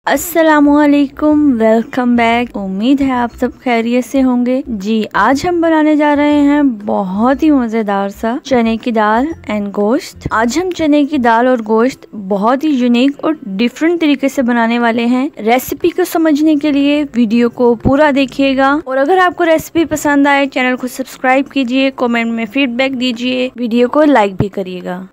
अस्सलामुअलैकुम, welcome back. उम्मीद है आप सब खैरियत से होंगे। जी, आज हम बनाने जा रहे हैं बहुत ही मजेदार सा चने की दाल एंड गोश्त। आज हम चने की दाल और गोश्त बहुत ही यूनिक और डिफरेंट तरीके से बनाने वाले हैं। रेसिपी को समझने के लिए वीडियो को पूरा देखिएगा और अगर आपको रेसिपी पसंद आए चैनल को सब्सक्राइब कीजिए, कमेंट में फीडबैक दीजिए, वीडियो को लाइक भी करिएगा।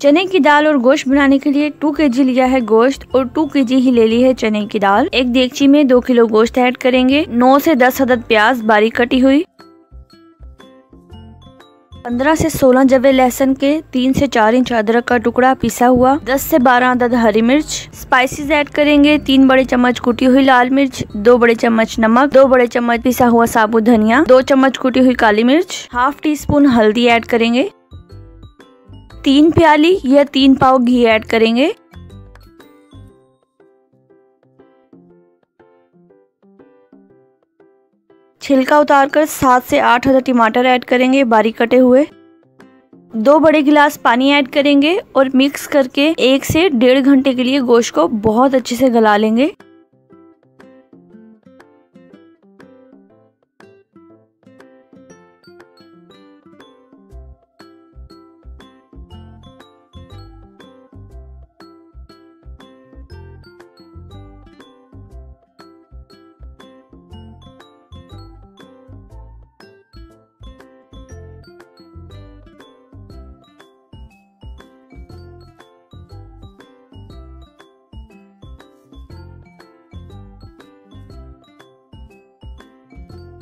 चने की दाल और गोश्त बनाने के लिए 2 kg लिया है गोश्त और 2 kg ही ले ली है चने की दाल। एक देगची में 2 किलो गोश्त ऐड करेंगे। 9 से 10 अदद प्याज बारीक कटी हुई, 15 से 16 जवे लहसुन के, 3 से 4 इंच अदरक का टुकड़ा पिसा हुआ, 10 से 12 अदद हरी मिर्च। स्पाइसेस ऐड करेंगे 3 बड़े चम्मच कुटी हुई लाल मिर्च, 2 बड़े चम्मच नमक, 2 बड़े चम्मच पिसा हुआ साबुत धनिया, 2 चम्मच कुटी हुई काली मिर्च, हाफ टी स्पून हल्दी ऐड करेंगे, 3 प्याली या 3 पाव घी ऐड करेंगे। छिलका उतारकर 7 से 8 अदद टमाटर ऐड करेंगे बारीक कटे हुए। 2 बड़े गिलास पानी ऐड करेंगे और मिक्स करके 1 से 1.5 घंटे के लिए गोश्त को बहुत अच्छे से गला लेंगे।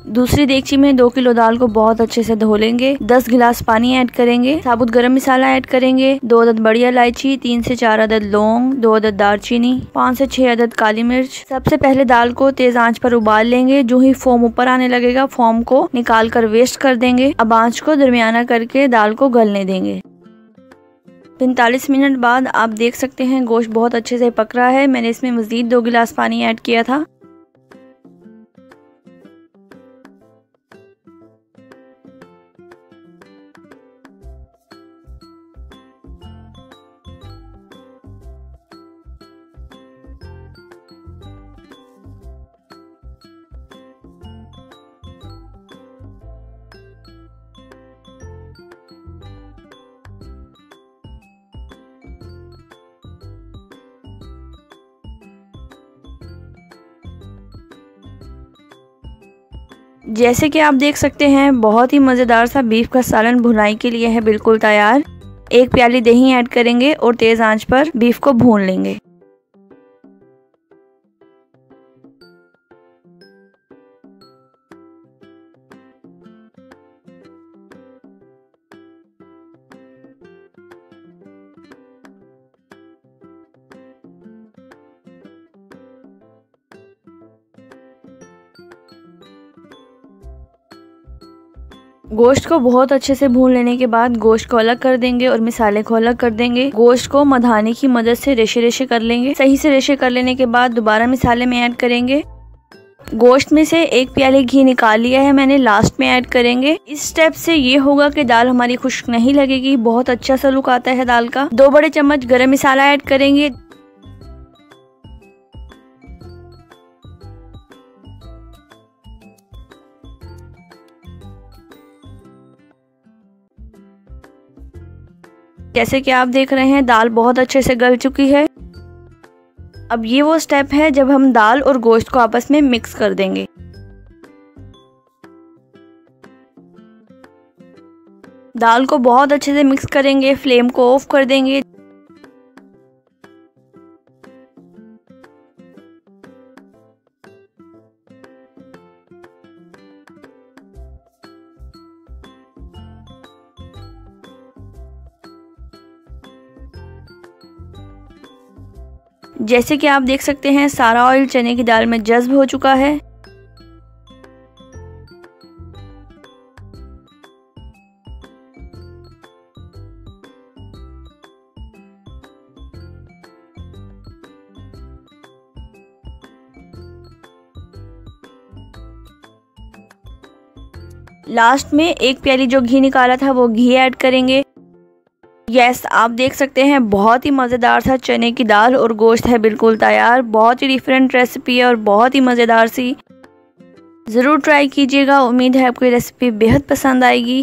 दूसरी देगची में 2 किलो दाल को बहुत अच्छे से धो लेंगे। 10 गिलास पानी ऐड करेंगे। साबुत गरम मसाला ऐड करेंगे, 2 अदद बड़ी इलायची, 3 से 4 अदद लौंग, 2 अदद दालचीनी, 5 से 6 अदद काली मिर्च। सबसे पहले दाल को तेज आंच पर उबाल लेंगे। जो ही फोम ऊपर आने लगेगा फोम को निकाल कर वेस्ट कर देंगे। अब आंच को दरमियाना करके दाल को गलने देंगे। 45 मिनट बाद आप देख सकते हैं गोश्त बहुत अच्छे से पक रहा है। मैंने इसमें मजीद 2 गिलास पानी ऐड किया था। जैसे कि आप देख सकते हैं बहुत ही मज़ेदार सा बीफ का सालन भुनाई के लिए है बिल्कुल तैयार। 1 प्याली दही ऐड करेंगे और तेज आंच पर बीफ को भून लेंगे। गोश्त को बहुत अच्छे से भून लेने के बाद गोश्त को अलग कर देंगे और मसाले को अलग कर देंगे। गोश्त को मधानी की मदद से रेशे रेशे कर लेंगे। सही से रेशे कर लेने के बाद दोबारा मसाले में ऐड करेंगे। गोश्त में से 1 प्याली घी निकाल लिया है मैंने, लास्ट में ऐड करेंगे। इस स्टेप से ये होगा कि दाल हमारी खुश्क नहीं लगेगी, बहुत अच्छा सा लुक आता है दाल का। 2 बड़े चम्मच गरम मसाला ऐड करेंगे। जैसे कि आप देख रहे हैं दाल बहुत अच्छे से गल चुकी है। अब ये वो स्टेप है जब हम दाल और गोश्त को आपस में मिक्स कर देंगे। दाल को बहुत अच्छे से मिक्स करेंगे, फ्लेम को ऑफ कर देंगे। जैसे कि आप देख सकते हैं सारा ऑयल चने की दाल में जज्ब हो चुका है। लास्ट में 1 प्याली जो घी निकाला था वो घी ऐड करेंगे। यस, आप देख सकते हैं बहुत ही मज़ेदार सा चने की दाल और गोश्त है बिल्कुल तैयार। बहुत ही डिफरेंट रेसिपी है और बहुत ही मज़ेदार सी। ज़रूर ट्राई कीजिएगा। उम्मीद है आपको ये रेसिपी बेहद पसंद आएगी।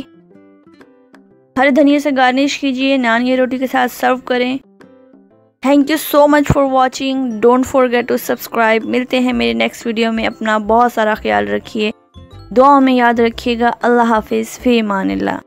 हरे धनिया से गार्निश कीजिए, नान या रोटी के साथ सर्व करें। Thank you so much for watching. Don't forget to subscribe. मिलते हैं मेरे नेक्स्ट वीडियो में। अपना बहुत सारा ख्याल रखिए, दुआ में याद रखिएगा। अल्लाह हाफिज़, फ़ी अमानिल्लाह।